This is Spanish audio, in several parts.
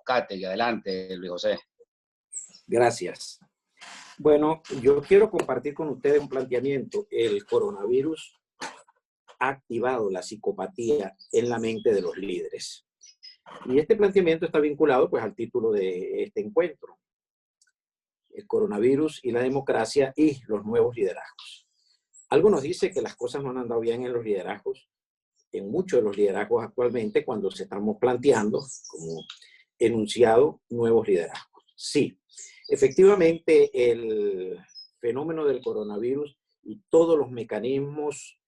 Moscate. Adelante, Luis José. Gracias. Bueno, yo quiero compartir con ustedes un planteamiento. El coronavirus ha activado la psicopatía en la mente de los líderes. Y este planteamiento está vinculado pues al título de este encuentro: el coronavirus y la democracia y los nuevos liderazgos. Algo nos dice que las cosas no han andado bien en los liderazgos, en muchos de los liderazgos actualmente, cuando se estamos planteando como enunciado nuevos liderazgos. Sí, efectivamente el fenómeno del coronavirus y todos los mecanismos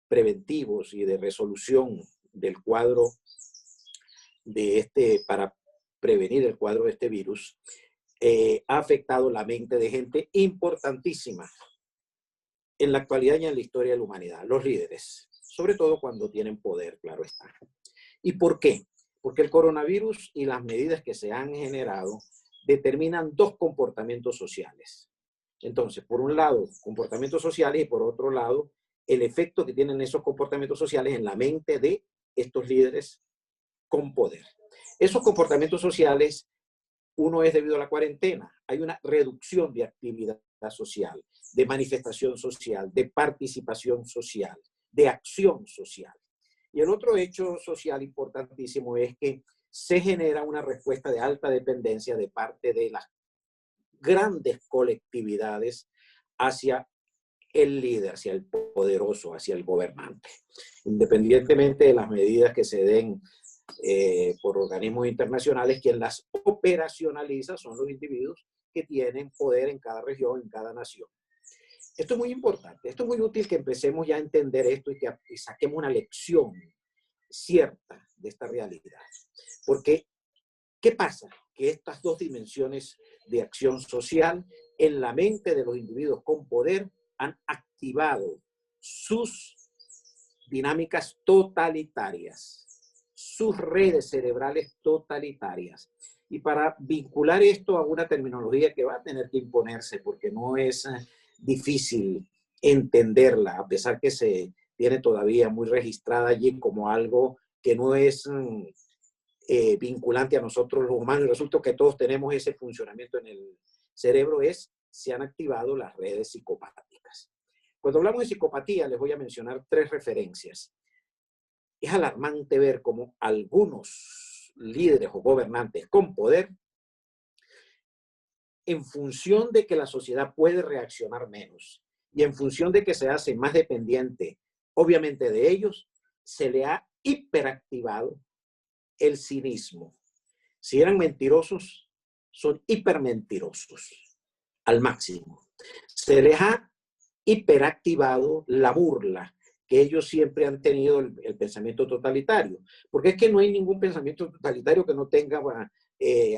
preventivos y de resolución del cuadro para prevenir el cuadro de este virus ha afectado la mente de gente importantísima en la actualidad y en la historia de la humanidad, los líderes, sobre todo cuando tienen poder, claro está. ¿Y por qué? Porque el coronavirus y las medidas que se han generado determinan dos comportamientos sociales. Entonces, por un lado, comportamientos sociales, y por otro lado, el efecto que tienen esos comportamientos sociales en la mente de estos líderes con poder. Esos comportamientos sociales, uno es debido a la cuarentena. Hay una reducción de actividad social, de manifestación social, de participación social, de acción social. Y el otro hecho social importantísimo es que se genera una respuesta de alta dependencia de parte de las grandes colectividades hacia el líder, hacia el poderoso, hacia el gobernante. Independientemente de las medidas que se den por organismos internacionales, quien las operacionaliza son los individuos que tienen poder en cada región, en cada nación. Esto es muy importante, esto es muy útil que empecemos ya a entender esto y que saquemos una lección cierta de esta realidad. Porque, ¿qué pasa? Que estas dos dimensiones de acción social en la mente de los individuos con poder han activado sus dinámicas totalitarias, sus redes cerebrales totalitarias. Y para vincular esto a una terminología que va a tener que imponerse, porque no es difícil entenderla, a pesar que se tiene todavía muy registrada allí como algo que no es vinculante a nosotros los humanos, y resulta que todos tenemos ese funcionamiento en el cerebro, se han activado las redes psicopáticas. Cuando hablamos de psicopatía, les voy a mencionar 3 referencias. Es alarmante ver cómo algunos líderes o gobernantes con poder, en función de que la sociedad puede reaccionar menos y en función de que se hace más dependiente, obviamente, de ellos, se le ha hiperactivado el cinismo. Si eran mentirosos, son hipermentirosos al máximo. Se les ha hiperactivado la burla, que ellos siempre han tenido el pensamiento totalitario. Porque es que no hay ningún pensamiento totalitario que no tenga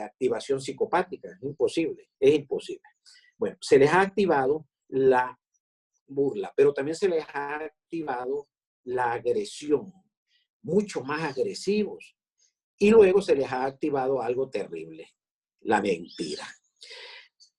activación psicopática. Es imposible, es imposible. Bueno, se les ha activado la burla, pero también se les ha activado la agresión, mucho más agresivos. Y luego se les ha activado algo terrible, la mentira.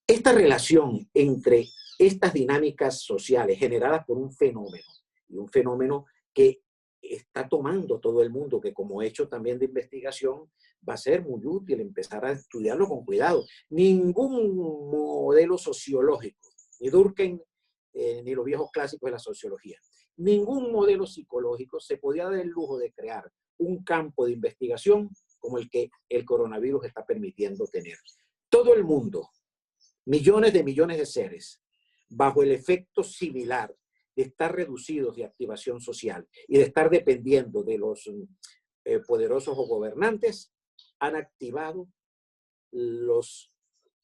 Esta relación entre estas dinámicas sociales generadas por un fenómeno, y un fenómeno que está tomando todo el mundo, que como hecho también de investigación va a ser muy útil empezar a estudiarlo con cuidado. Ningún modelo sociológico, ni Durkheim, ni los viejos clásicos de la sociología, ningún modelo psicológico se podía dar el lujo de crear un campo de investigación como el que el coronavirus está permitiendo tener. Todo el mundo, millones de seres, bajo el efecto similar de estar reducidos de activación social y de estar dependiendo de los poderosos o gobernantes, han activado los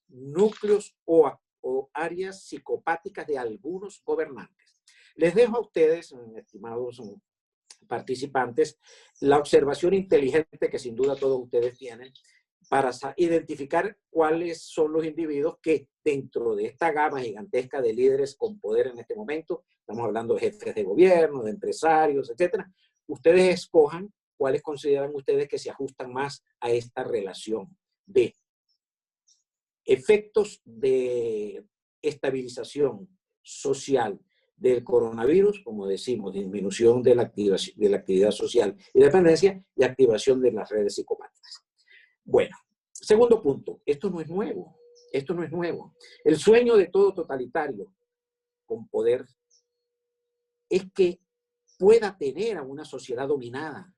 núcleos o áreas psicopáticas de algunos gobernantes. Les dejo a ustedes, estimados participantes, la observación inteligente que sin duda todos ustedes tienen para identificar cuáles son los individuos que dentro de esta gama gigantesca de líderes con poder en este momento, estamos hablando de jefes de gobierno, de empresarios, etcétera, ustedes escojan cuáles consideran ustedes que se ajustan más a esta relación de efectos de estabilización social del coronavirus, como decimos, disminución de la actividad social y dependencia, y activación de las redes psicopáticas. Bueno, Segundo punto, esto no es nuevo. Esto no es nuevo. El sueño de todo totalitario con poder es que pueda tener a una sociedad dominada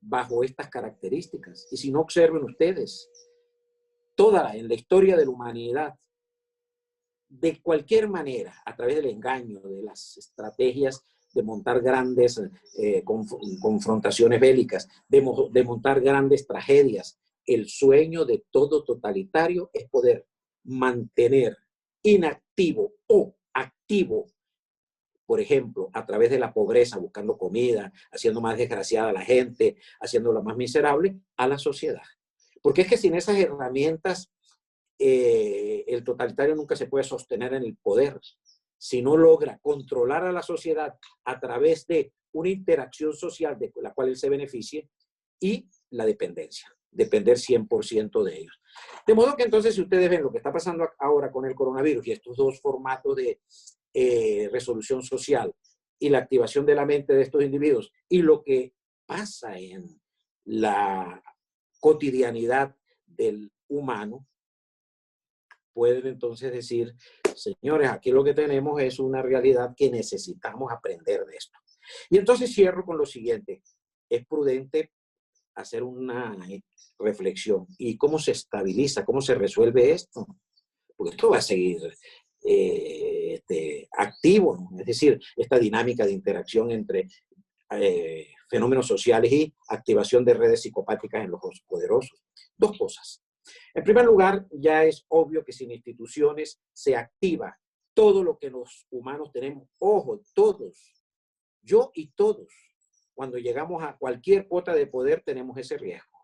bajo estas características. Y si no, observen ustedes, en la historia de la humanidad, de cualquier manera, a través del engaño, de las estrategias de montar grandes confrontaciones bélicas, de montar grandes tragedias, el sueño de todo totalitario es poder mantener inactivo o activo, por ejemplo, a través de la pobreza, buscando comida, haciendo más desgraciada a la gente, haciéndola más miserable, a la sociedad. Porque es que sin esas herramientas, el totalitario nunca se puede sostener en el poder. Si no logra controlar a la sociedad a través de una interacción social de la cual él se beneficie y la dependencia, depender 100% de ellos. De modo que entonces, si ustedes ven lo que está pasando ahora con el coronavirus y estos dos formatos de resolución social y la activación de la mente de estos individuos y lo que pasa en la cotidianidad del humano, pueden entonces decir, señores, aquí lo que tenemos es una realidad que necesitamos aprender de esto. Y entonces cierro con lo siguiente. Es prudente hacer una reflexión. ¿Y cómo se estabiliza? ¿Cómo se resuelve esto? Porque esto va a seguir activo, ¿no? Es decir, esta dinámica de interacción entre fenómenos sociales y activación de redes psicopáticas en los poderosos. Dos cosas. En primer lugar, ya es obvio que sin instituciones se activa todo lo que los humanos tenemos. Ojo, todos, yo y todos, cuando llegamos a cualquier cuota de poder tenemos ese riesgo.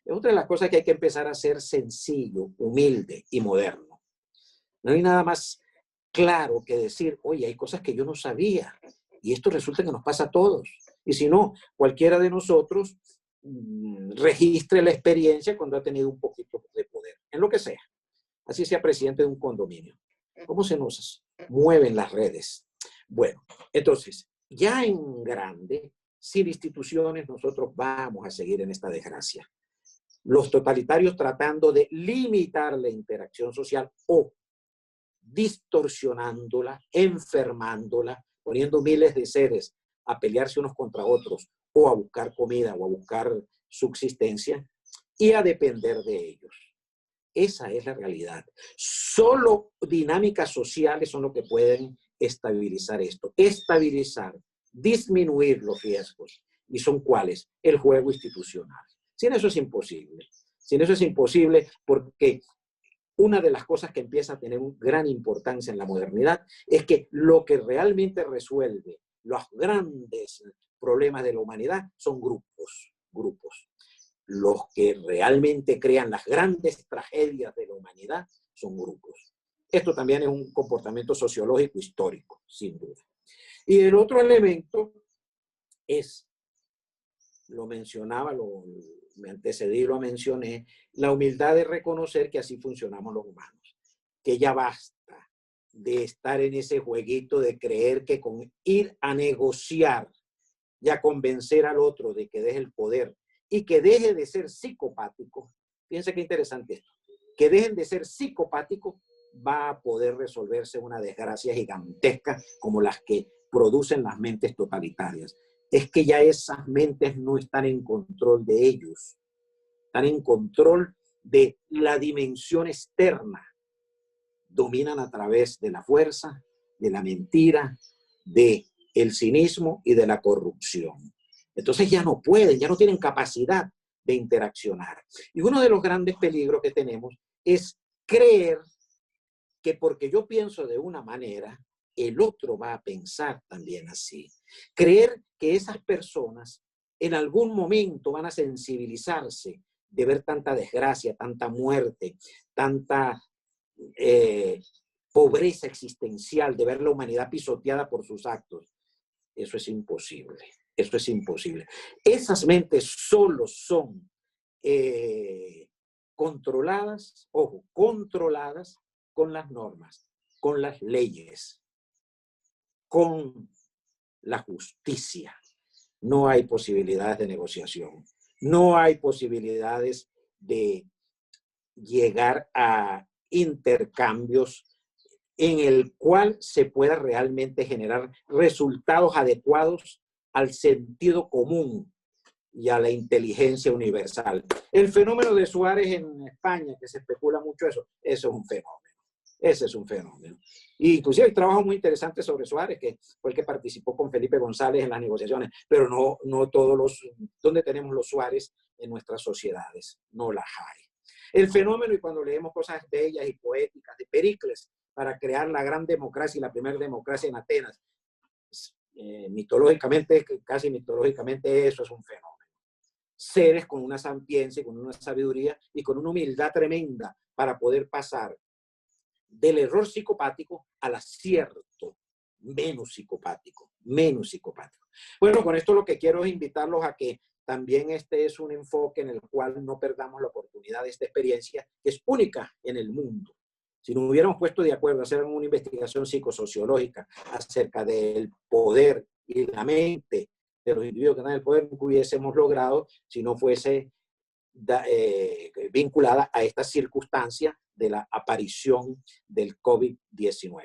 Es otra de las cosas que hay que empezar a ser sencillo, humilde y moderno. No hay nada más claro que decir, oye, hay cosas que yo no sabía y esto resulta que nos pasa a todos. Y si no, cualquiera de nosotros registre la experiencia cuando ha tenido un poquito de poder, en lo que sea. Así sea presidente de un condominio. ¿Cómo se nos mueven las redes? Bueno, entonces, ya en grande, sin instituciones, nosotros vamos a seguir en esta desgracia. Los totalitarios tratando de limitar la interacción social o distorsionándola, enfermándola, poniendo miles de seres a pelearse unos contra otros o a buscar comida o a buscar subsistencia y a depender de ellos. Esa es la realidad. Solo dinámicas sociales son lo que pueden estabilizar esto. Estabilizar, disminuir los riesgos. ¿Y son cuáles? El juego institucional. Sin eso es imposible. Sin eso es imposible porque una de las cosas que empieza a tener gran importancia en la modernidad es que lo que realmente resuelve los grandes problemas de la humanidad son grupos. Los que realmente crean las grandes tragedias de la humanidad son grupos. Esto también es un comportamiento sociológico histórico, sin duda. Y el otro elemento es, lo mencionaba, me antecedí y lo mencioné, la humildad de reconocer que así funcionamos los humanos, que ya basta de estar en ese jueguito de creer que con ir a negociar y a convencer al otro de que deje el poder y que deje de ser psicopático, fíjense qué interesante esto, que dejen de ser psicopáticos, va a poder resolverse una desgracia gigantesca como las que producen las mentes totalitarias. Es que ya esas mentes no están en control de ellos, están en control de la dimensión externa. Dominan a través de la fuerza, de la mentira, del cinismo y de la corrupción. Entonces ya no pueden, ya no tienen capacidad de interaccionar. Y uno de los grandes peligros que tenemos es creer que porque yo pienso de una manera, el otro va a pensar también así. Creer que esas personas en algún momento van a sensibilizarse de ver tanta desgracia, tanta muerte, tanta pobreza existencial, de ver la humanidad pisoteada por sus actos. Eso es imposible. Eso es imposible. Esas mentes solo son controladas, ojo, controladas con las normas, con las leyes, con la justicia. No hay posibilidades de negociación. No hay posibilidades de llegar a intercambios en el cual se pueda realmente generar resultados adecuados al sentido común y a la inteligencia universal. El fenómeno de Suárez en España, que se especula mucho eso es un fenómeno. Ese es un fenómeno. Y inclusive hay trabajos muy interesantes sobre Suárez, que fue el que participó con Felipe González en las negociaciones, pero no todos los, ¿dónde tenemos los Suárez en nuestras sociedades? No las hay. El fenómeno, y cuando leemos cosas bellas y poéticas de Pericles para crear la gran democracia y la primera democracia en Atenas, mitológicamente, casi mitológicamente, eso es un fenómeno. Seres con una sapiencia, con una sabiduría y con una humildad tremenda para poder pasar del error psicopático al acierto menos psicopático, menos psicopático. Bueno, con esto lo que quiero es invitarlos a que también este es un enfoque en el cual no perdamos la oportunidad de esta experiencia que es única en el mundo. Si nos hubiéramos puesto de acuerdo a hacer una investigación psicosociológica acerca del poder y la mente de los individuos que están en el poder, no hubiésemos logrado si no fuese vinculada a esta circunstancia de la aparición del COVID-19.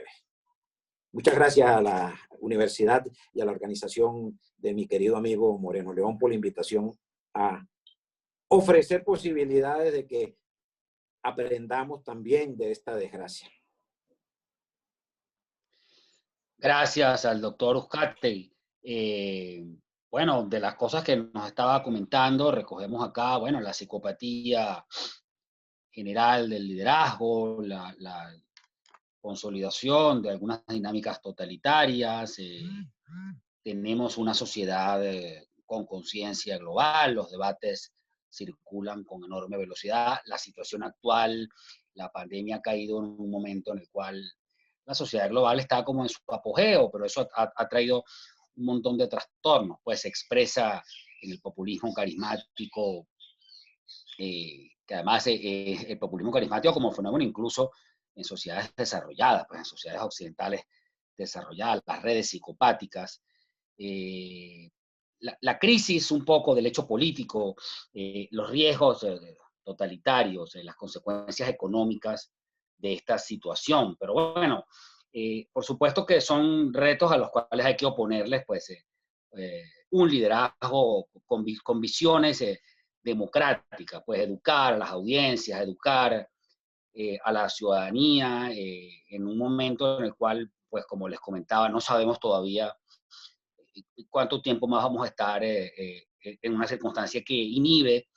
Muchas gracias a la universidad y a la organización de mi querido amigo Moreno León por la invitación a ofrecer posibilidades de que aprendamos también de esta desgracia. Gracias al doctor Uzcategui. Bueno, de las cosas que nos estaba comentando, recogemos acá, bueno, la psicopatía general del liderazgo, la consolidación de algunas dinámicas totalitarias, tenemos una sociedad con conciencia global, los debates circulan con enorme velocidad, la situación actual, la pandemia ha caído en un momento en el cual la sociedad global está como en su apogeo, pero eso ha traído un montón de trastornos, pues se expresa en el populismo carismático, que además el populismo carismático como fenómeno incluso en sociedades desarrolladas, pues en sociedades occidentales desarrolladas, las redes psicopáticas, la crisis un poco del hecho político, los riesgos totalitarios, las consecuencias económicas de esta situación. Pero bueno, por supuesto que son retos a los cuales hay que oponerles pues, un liderazgo con visiones democráticas, pues educar a las audiencias, educar a la ciudadanía en un momento en el cual, pues como les comentaba, no sabemos todavía cuánto tiempo más vamos a estar en una circunstancia que inhibe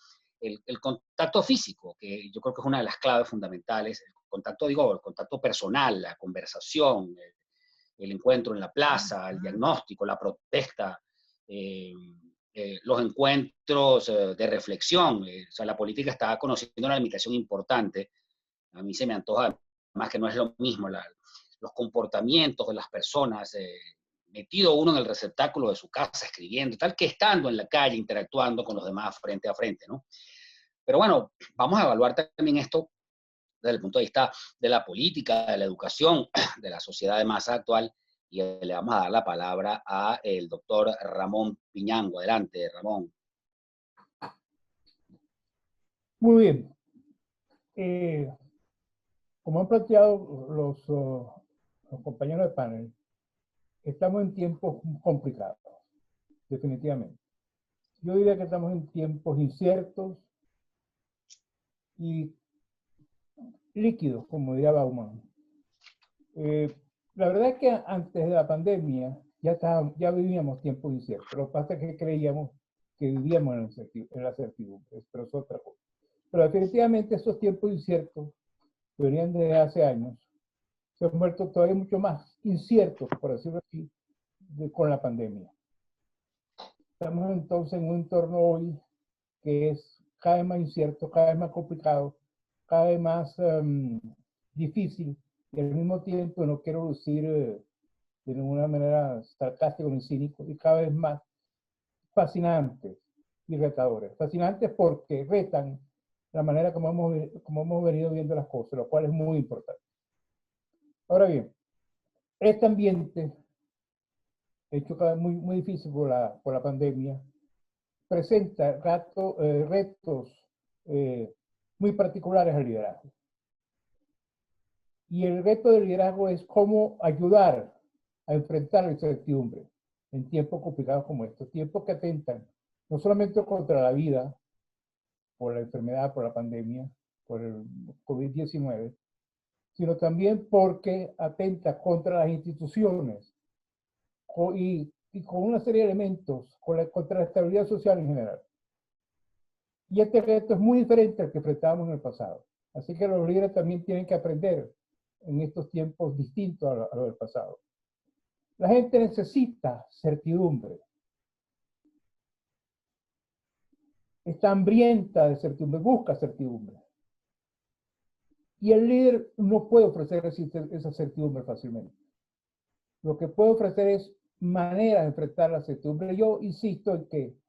el contacto físico, que yo creo que es una de las claves fundamentales. El contacto, digo, el contacto personal, la conversación, el encuentro en la plaza, el diagnóstico, la protesta, los encuentros de reflexión. O sea, la política está conociendo una limitación importante. A mí se me antoja más que no es lo mismo los comportamientos de las personas, metido uno en el receptáculo de su casa escribiendo, tal que estando en la calle interactuando con los demás frente a frente, ¿no? Pero bueno, vamos a evaluar también esto desde el punto de vista de la política, de la educación, de la sociedad de masa actual, y le vamos a dar la palabra a el doctor Ramón Piñango. Adelante, Ramón. Muy bien. Como han planteado los compañeros de panel, estamos en tiempos complicados, definitivamente. Yo diría que estamos en tiempos inciertos y líquidos, como diría Bauman. La verdad es que antes de la pandemia ya vivíamos tiempos inciertos. Lo que pasa es que creíamos que vivíamos en la certidumbre, pero es otra cosa. Pero definitivamente esos tiempos inciertos que venían desde hace años se han vuelto todavía mucho más inciertos, por decirlo así, con la pandemia. Estamos entonces en un entorno hoy que es cada vez más incierto, cada vez más complicado, cada vez más difícil, y al mismo tiempo no quiero lucir de ninguna manera sarcástico ni cínico, y cada vez más fascinantes y retadores. Fascinantes porque retan la manera como hemos venido viendo las cosas, lo cual es muy importante. Ahora bien, este ambiente, hecho muy, muy difícil por la pandemia, presenta retos muy particulares al liderazgo. Y el reto del liderazgo es cómo ayudar a enfrentar la incertidumbre en tiempos complicados como estos, tiempos que atentan no solamente contra la vida, por la enfermedad, por la pandemia, por el COVID-19, sino también porque atenta contra las instituciones y con una serie de elementos contra la estabilidad social en general. Y este reto es muy diferente al que enfrentábamos en el pasado. Así que los líderes también tienen que aprender en estos tiempos distintos a lo del pasado. La gente necesita certidumbre. Está hambrienta de certidumbre, busca certidumbre. Y el líder no puede ofrecer esa certidumbre fácilmente. Lo que puede ofrecer es maneras de enfrentar la certidumbre. Yo insisto en que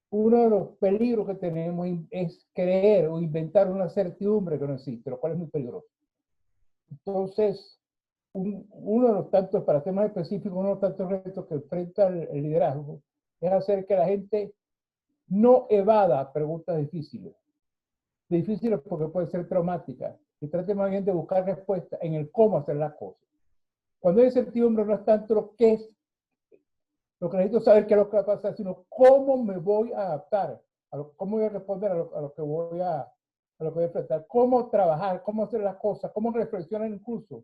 uno de los peligros que tenemos es creer o inventar una certidumbre que no existe, lo cual es muy peligroso. Entonces, uno de los tantos, para ser más específico, uno de los tantos retos que enfrenta el liderazgo es hacer que la gente no evada preguntas difíciles. Difíciles porque pueden ser traumáticas. Y trate más bien de buscar respuestas en el cómo hacer las cosas. Cuando hay certidumbre no es tanto lo que es, lo que necesito saber qué es lo que va a pasar, sino cómo me voy a adaptar, cómo voy a responder a lo que voy a enfrentar, cómo trabajar, cómo hacer las cosas, cómo reflexionar incluso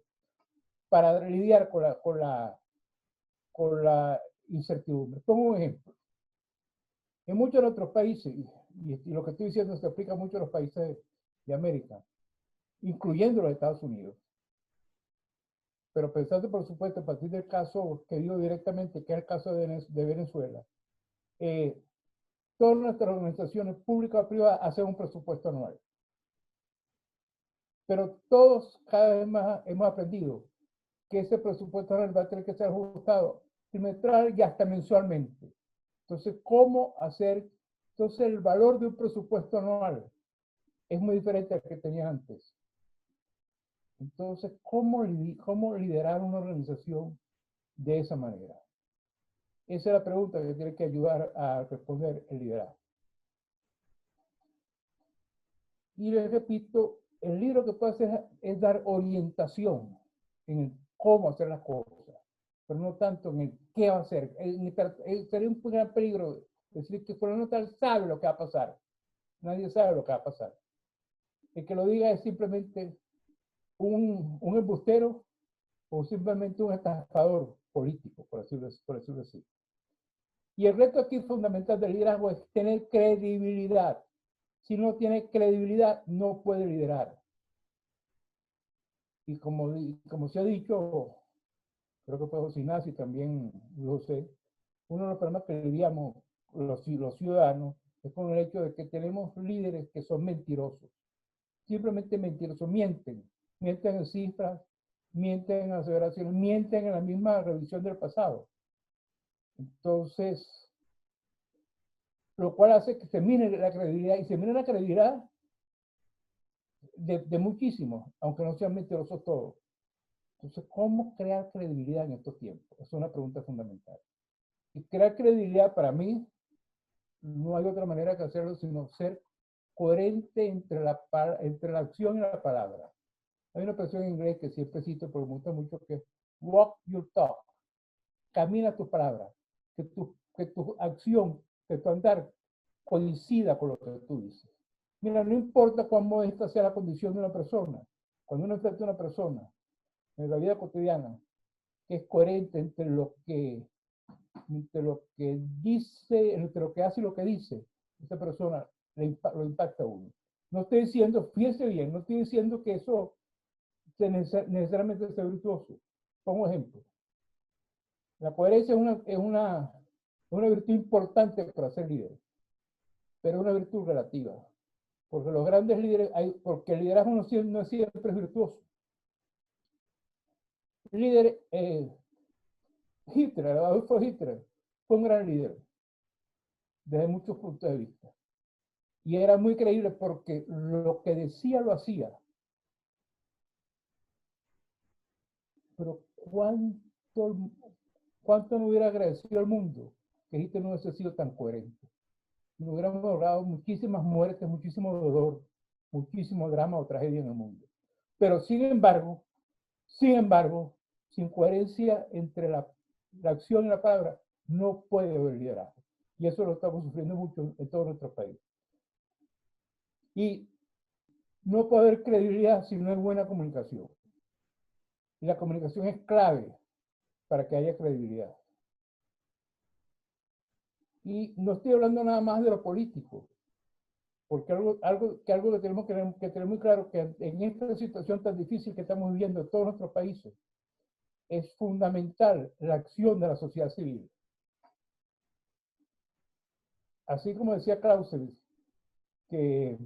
para lidiar con la incertidumbre. Pongo un ejemplo. En muchos de otros países, y lo que estoy diciendo se aplica mucho a los países de América, incluyendo los Estados Unidos, pero pensando por supuesto a partir del caso que digo directamente, que es el caso de Venezuela, todas nuestras organizaciones públicas o privadas hacen un presupuesto anual. Pero todos cada vez más hemos aprendido que ese presupuesto anual va a tener que ser ajustado trimestral y hasta mensualmente. Entonces, ¿cómo hacer? Entonces, el valor de un presupuesto anual es muy diferente al que tenía antes. Entonces, ¿cómo liderar una organización de esa manera? Esa es la pregunta que tiene que ayudar a responder el liderazgo. Y les repito, el libro que puede hacer es dar orientación en cómo hacer las cosas, pero no tanto en el qué va a hacer. Sería un gran peligro decir que fulano tal sabe lo que va a pasar. Nadie sabe lo que va a pasar. El que lo diga es simplemente un embustero o simplemente un estafador político, por decirlo así. Y el reto aquí fundamental del liderazgo es tener credibilidad. Si no tiene credibilidad, no puede liderar. Y como se ha dicho, creo que fue José Ignacio también lo sé, uno de los problemas que lidiamos los ciudadanos es con el hecho de que tenemos líderes que son mentirosos. Simplemente mentirosos, mienten en cifras, mienten en aseveraciones, mienten en la misma revisión del pasado. Entonces, lo cual hace que se mine la credibilidad, y se mine la credibilidad de muchísimos, aunque no sean mentirosos todos. Entonces, ¿cómo crear credibilidad en estos tiempos? Es una pregunta fundamental. Y crear credibilidad para mí, no hay otra manera que hacerlo sino ser coherente entre la acción y la palabra. Hay una expresión en inglés que siempre cito, pero me gusta mucho, que es walk your talk. Camina tus palabras. Que tu acción, que tu andar coincida con lo que tú dices. Mira, no importa cuán modesta sea la condición de una persona. Cuando uno enfrenta a una persona en la vida cotidiana, que es coherente entre lo que dice, entre lo que hace y lo que dice, esa persona lo impacta a uno. No estoy diciendo, fíjese bien, no estoy diciendo que eso necesariamente sea virtuoso. Pongo ejemplo. La coherencia es una virtud importante para ser líder, pero es una virtud relativa. Porque los grandes líderes, porque el liderazgo no siempre es virtuoso. El líder, Adolfo Hitler, fue un gran líder, desde muchos puntos de vista. Y era muy creíble porque lo que decía lo hacía. Pero ¿cuánto no hubiera agradecido al mundo que Hitler no hubiese sido tan coherente? Nos hubiéramos ahorrado muchísimas muertes, muchísimo dolor, muchísimo drama o tragedia en el mundo. Pero sin embargo, sin coherencia entre la acción y la palabra, no puede haber liderazgo. Y eso lo estamos sufriendo mucho en todo nuestro país. Y no puede haber credibilidad si no hay buena comunicación. Y la comunicación es clave para que haya credibilidad. Y no estoy hablando nada más de lo político, porque algo que tenemos que tener muy claro, que en esta situación tan difícil que estamos viviendo en todos nuestros países, es fundamental la acción de la sociedad civil. Así como decía Clausewitz, que,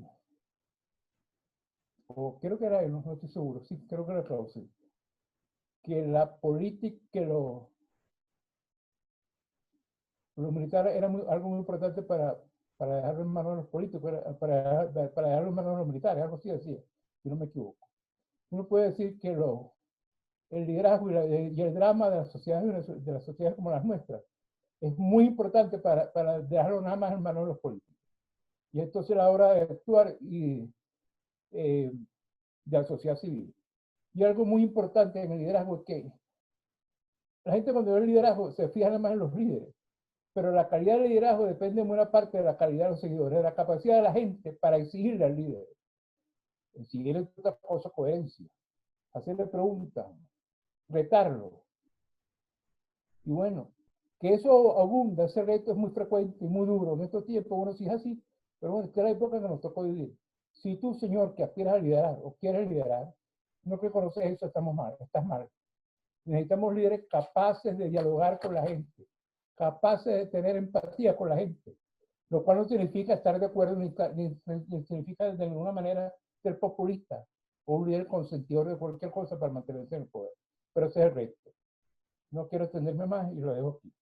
o creo que era él, no estoy seguro, sí, creo que era Clausewitz, que la política, que lo militar era algo muy importante para dejarlo en manos de los políticos, para dejarlo en manos de los militares, algo así decía, si no me equivoco. Uno puede decir que el liderazgo y el drama de las sociedades como las nuestras es muy importante para dejarlo nada más en manos de los políticos. Y entonces la hora de actuar y de la sociedad civil. Y algo muy importante en el liderazgo es que la gente cuando ve el liderazgo se fija nada más en los líderes, pero la calidad del liderazgo depende en buena parte de la calidad de los seguidores, de la capacidad de la gente para exigirle al líder. Exigirle otra cosa, coherencia, hacerle preguntas, retarlo. Y bueno, que eso abunda, ese reto es muy frecuente y muy duro. En estos tiempos uno sí es así, pero bueno, esta es la época que nos tocó vivir. Si tú, señor, que aspiras a liderar o quieres liderar, no reconoces eso, estamos mal, estás mal. Necesitamos líderes capaces de dialogar con la gente, capaces de tener empatía con la gente, lo cual no significa estar de acuerdo ni significa de ninguna manera ser populista o un líder consentidor de cualquier cosa para mantenerse en el poder. Pero ese es el reto. No quiero extenderme más y lo dejo aquí.